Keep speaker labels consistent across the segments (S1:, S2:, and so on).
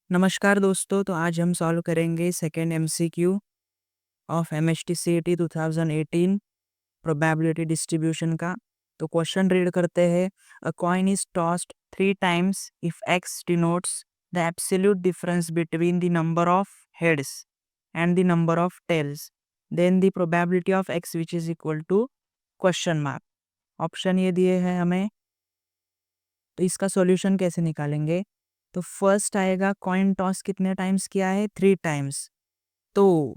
S1: नमस्कार दोस्तों, तो आज हम सॉल्व करेंगे second MCQ of MHT CET 2018 probability distribution का। तो क्वेश्चन रीड करते हैं। A coin is tossed 3 times if X denotes the absolute difference between the number of heads and the number of tails, then the probability of X which is equal to question mark. Option ये दिए हैं हमें, तो इसका solution कैसे निकालेंगे। तो first आएगा, कॉइन टॉस कितने टाइम्स किया है, 3 times। तो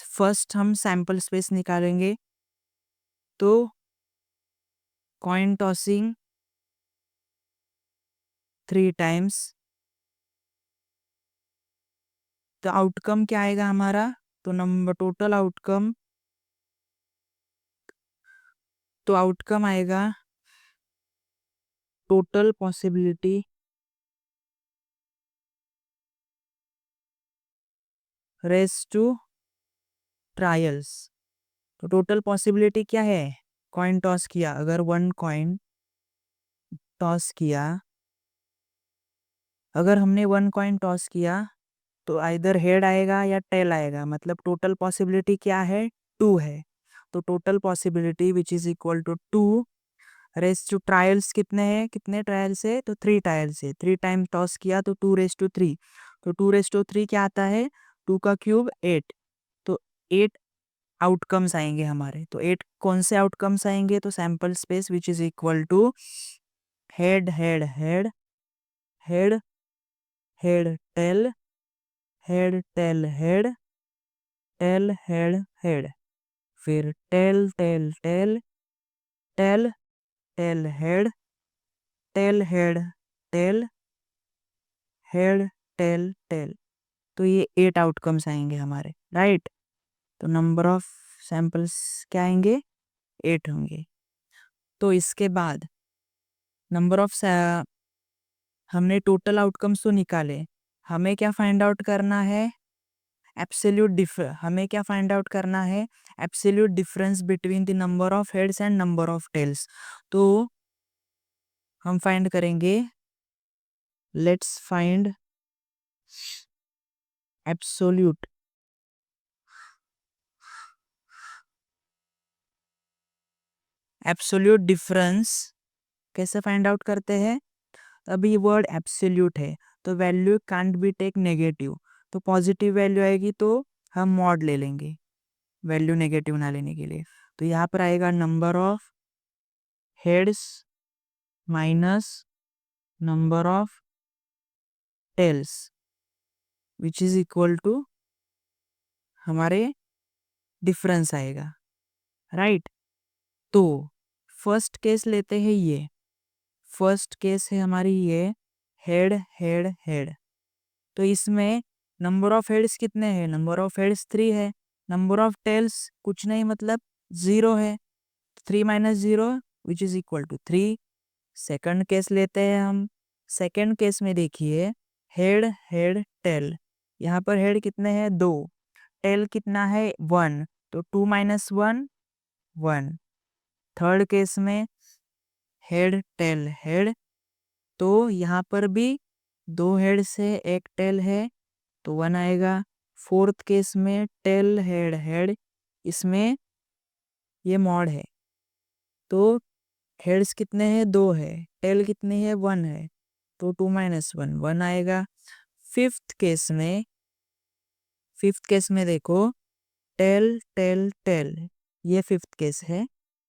S1: फर्स्ट हम सैंपल स्पेस निकालेंगे। तो कॉइन टॉसिंग 3 times, तो आउटकम क्या आएगा हमारा। तो नंबर टोटल आउटकम, तो आउटकम आएगा total possibility raise to trials. तो टोटल पॉसिबिलिटी क्या है, कॉइन टॉस किया, अगर 1 कॉइन टॉस किया, अगर हमने 1 कॉइन टॉस किया तो आइदर हेड आएगा या टेल आएगा, मतलब टोटल पॉसिबिलिटी क्या है, 2 है। तो total possibility which is equal to 2 raise to trials कितने हैं, कितने ट्रायल्स है, तो 3 ट्रायल्स है। 3 टाइम टॉस किया तो 2 रेस टू 3, तो 2 रेस टू 3 क्या आता है, 2 का क्यूब 8। तो 8 आउटकम्स आएंगे हमारे। तो 8 कौन से आउटकम्स आएंगे, तो sample space which is equal to head head head head head tail head tail head tail head head, फिर tail tail tail tail tail head tail head tail head tail tail. तो ये 8 outcomes आएंगे हमारे, right. तो number of samples क्या आएंगे, 8 होंगे। तो इसके बाद नंबर ऑफ, हमने टोटल आउटकम्स तो निकाले, हमें क्या फाइंड आउट करना है, हमें क्या फाइंड आउट करना है, absolute difference between the number of heads and number of tails. तो हम फाइंड करेंगे, let's find absolute absolute difference. कैसे फाइंड आउट करते हैं, अभी वर्ड एब्सोल्यूट है तो value can't be take negative, तो पॉजिटिव वैल्यू आएगी तो हम मॉड ले लेंगे वैल्यू नेगेटिव ना लेने के लिए। तो यहाँ पर आएगा number of heads minus number of tails which is equal to हमारे डिफरेंस आएगा, राइट। तो फर्स्ट केस लेते हैं, ये फर्स्ट केस है हमारी, ये हेड हेड हेड। तो इसमें नंबर ऑफ हेड्स कितने हैं, नंबर ऑफ हेड्स 3 है, नंबर ऑफ टेल्स कुछ नहीं, मतलब 0 है। 3 minus 0 which is equal to 3। Second case लेते हैं हम। सेकंड केस में देखिए, हेड हेड टेल, यहाँ पर हेड कितने हैं, 2, टेल कितना है, 1, तो 2 माइनस 1 1। थर्ड केस में हेड टेल हेड, तो यहाँ पर भी 2 हेड से 1 टेल है तो 1 आएगा। फोर्थ केस में टेल हेड हेड, इसमें ये मॉड है तो हेड्स कितने हैं, 2 है, टेल कितनी है, 1 है, तो 2 माइनस 1 1 आएगा। फिफ्थ केस में, फिफ्थ केस में देखो, टेल टेल टेल, ये फिफ्थ केस है।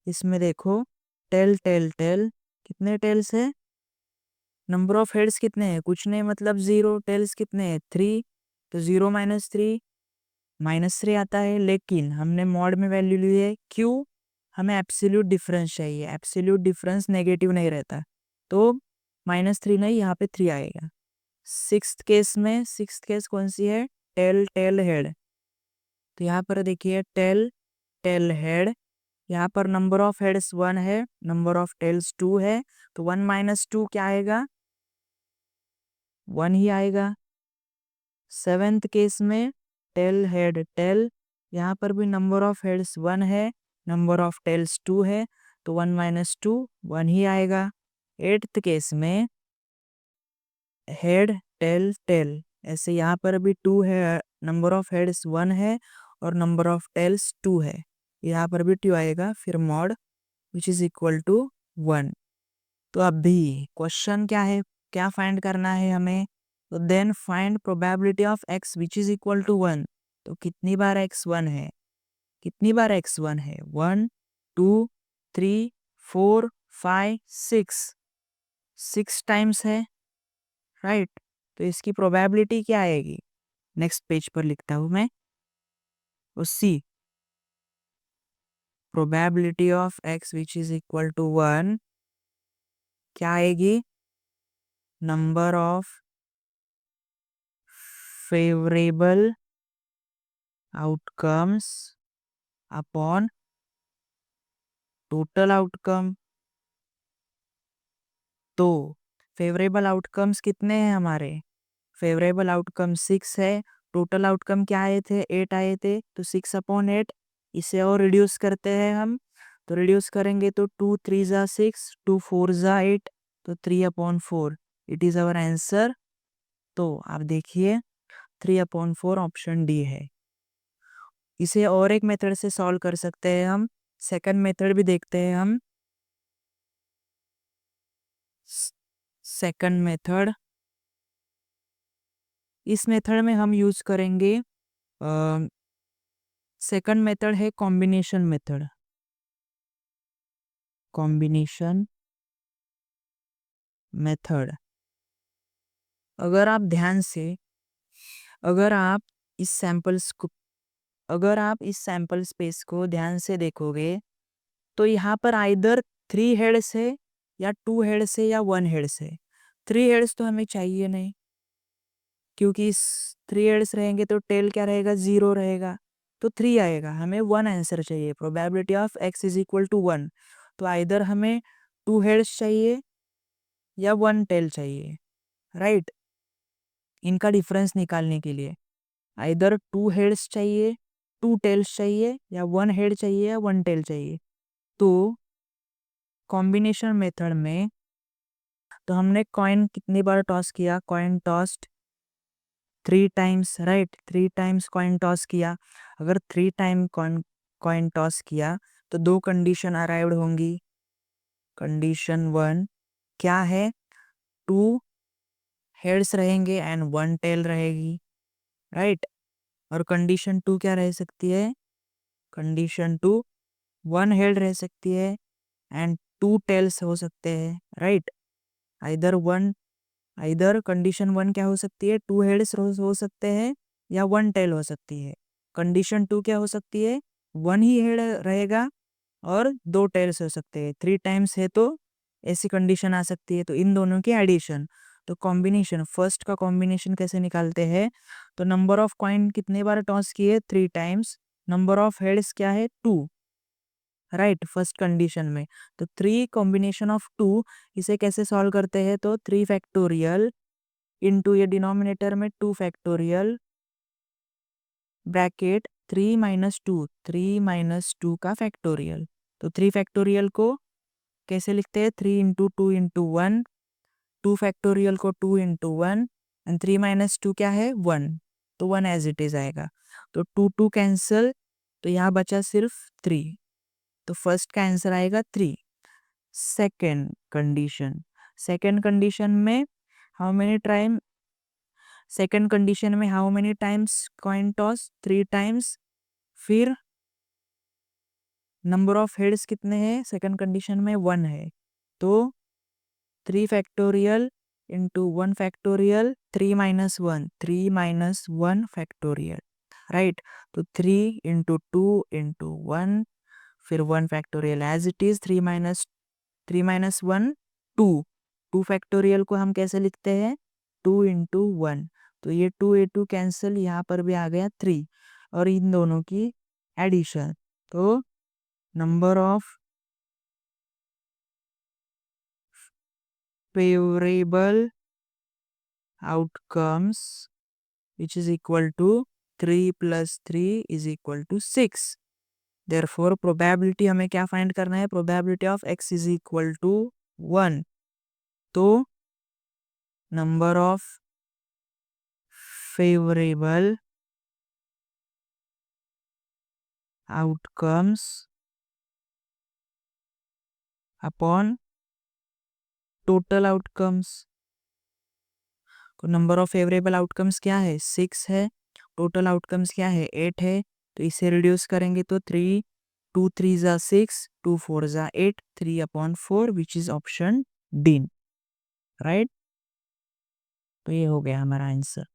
S1: इसमें देखो टेल टेल टेल, कितने टेल्स है, नंबर ऑफ हेड्स कितने हैं, कुछ नहीं, मतलब 0, टेल्स कितने हैं, 3, तो 0 माइनस 3 -3 आता है। लेकिन हमने मॉड में वैल्यू ली है, क्यों, हमें एब्सोल्यूट डिफरेंस चाहिए, एब्सोल्यूट डिफरेंस नेगेटिव नहीं रहता, तो -3 नहीं, यहाँ पे 3 आएगा। सिक्स्थ केस में, सिक्स्थ केस कौन सी है, टेल टेल हेड, तो यहाँ पर देखिए टेल टेल हेड, यहाँ पर नंबर ऑफ हेड्स 1 है, नंबर ऑफ टेल्स 2 है, तो 1 माइनस 2 क्या आएगा, 1 ही आएगा। सेवेंथ केस में टेल हेड टेल, यहाँ पर भी नंबर ऑफ हेड्स 1 है, नंबर ऑफ टेल्स 2 है, तो 1 माइनस 2 1 ही आएगा। एट्थ केस में हेड टेल टेल, ऐसे यहाँ पर भी 2 है, नंबर ऑफ हेड्स 1 है और नंबर ऑफ टेल्स 2 है, यहाँ पर भी 2 आएगा, फिर mod which is equal to 1। तो अभी क्वेश्चन क्या है, क्या फाइंड करना है हमें, तो then find probability of x which is equal to 1। तो कितनी बार x 1 है, कितनी बार x 1 है, 1 2 3 4 5 6, 6 टाइम्स है, राइट। तो इसकी प्रोबेबिलिटी क्या आएगी, नेक्स्ट पेज पर लिखता हूं मैं, वो सी probability of x which is equal to 1 क्या आएगी, number of favourable outcomes upon total outcome. तो फेवरेबल आउटकम्स कितने हैं हमारे, फेवरेबल आउटकम 6 है, टोटल आउटकम क्या आए थे, 8 आए थे, तो 6/8, इसे और रिड्यूस करते हैं हम, तो रिड्यूस करेंगे तो 2 3 जा 6, 2 4 जा 8, तो 3/4 इट इज अवर आंसर। तो आप देखिए 3/4 ऑप्शन डी है। इसे और एक मेथड से सॉल्व कर सकते हैं हम, सेकंड मेथड भी देखते हैं हम। सेकंड मेथड, इस मेथड में हम यूज करेंगे, सेकंड मेथड है कॉम्बिनेशन मेथड, कॉम्बिनेशन मेथड। अगर आप ध्यान से, अगर आप इस सैंपल्स को, अगर आप इस सैंपल स्पेस को ध्यान से देखोगे, तो यहाँ पर आइदर 3 हेड्स है या 2 हेड्स है या 1 हेड्स है। 3 हेड्स तो हमें चाहिए नहीं, क्योंकि इस 3 हेड्स रहेंगे तो टेल क्या रहेगा, 0 रहेगा, तो 3 आएगा, हमें 1 आंसर चाहिए, probability of x is equal to 1। तो आइदर हमें 2 हेड्स चाहिए या 1 टेल चाहिए, राइट। इनका डिफरेंस निकालने के लिए आइदर 2 हेड्स चाहिए, 2 टेल्स चाहिए, या 1 हेड चाहिए या 1 टेल चाहिए। तो कॉम्बिनेशन मेथड में तो हमने कॉइन कितनी बार टॉस किया, coin tossed 3 times, right, 3 times coin toss किया। अगर 3 टाइम कॉइन टॉस किया तो 2 कंडीशन अराइव्ड होंगी। कंडीशन 1 क्या है, 2 हेड्स रहेंगे एंड 1 टेल रहेगी, राइट। और कंडीशन 2 क्या रह सकती है, कंडीशन 2 1 हेड रह सकती है एंड 2 टेल्स हो सकते हैं, राइट। आइदर 1, आइदर कंडीशन 1 क्या हो सकती है, 2 हेड्स हो सकते हैं या 1 टेल हो सकती है। कंडीशन 2 क्या हो सकती है, 1 ही हेड रहेगा और 2 टेल्स हो सकते हैं। 3 टाइम्स है तो ऐसी कंडीशन आ सकती है, तो इन दोनों की एडिशन। तो कॉम्बिनेशन, फर्स्ट का कॉम्बिनेशन कैसे निकालते हैं, तो नंबर ऑफ कॉइन कितने बार टॉस किए, 3 टाइम्स, नंबर ऑफ हेड्स क्या है, 2, राइट, फर्स्ट कंडीशन में। तो 3 कॉम्बिनेशन ऑफ 2, इसे कैसे सॉल्व करते हैं, तो 3 फैक्टोरियल इंटू ये डिनोमिनेटर में 2 फैक्टोरियल ब्रैकेट 3 माइनस 2, 3 माइनस 2 का फैक्टोरियल। तो 3 फैक्टोरियल को कैसे लिखते हैं, 3 इंटू 2 इंटू 1, 2 फैक्टोरियल को 2 इंटू 1 एंड 3 माइनस 2 क्या है, 1, तो 1 एज इट इज आएगा। तो 2 2 कैंसिल, तो यहाँ बचा सिर्फ 3, तो फर्स्ट का आंसर आएगा 3। सेकेंड कंडीशन, सेकेंड कंडीशन में how many time, second condition में how many times coin toss, 3 times, फिर नंबर ऑफ हेड्स कितने हैं, सेकेंड कंडीशन में 1 है, तो 3 factorial into 1 factorial, 3 minus 1, 3 minus 1 factorial, right. तो 3 इंटू 2 इंटू 1, फिर 1 factorial as it is, 3 minus 1 2, 2 factorial को हम कैसे लिखते हैं, 2 इंटू 1, तो ये 2 कैंसिल, यहाँ पर भी आ गया 3, और इन दोनों की एडिशन, तो number of favourable outcomes which is equal to 3 plus 3 is equal to 6। therefore probability हमें क्या फाइंड करना है, probability of x is equal to 1। तो number of favourable outcomes upon total outcomes. तो नंबर ऑफ फेवरेबल आउटकम्स क्या है, 6 है। Total outcomes क्या है, 8 है। तो इसे रिड्यूस करेंगे तो 3, 2 3 जा 6, 2 4 जा 8, 3/4 which is option D, right. तो ये हो गया हमारा आंसर।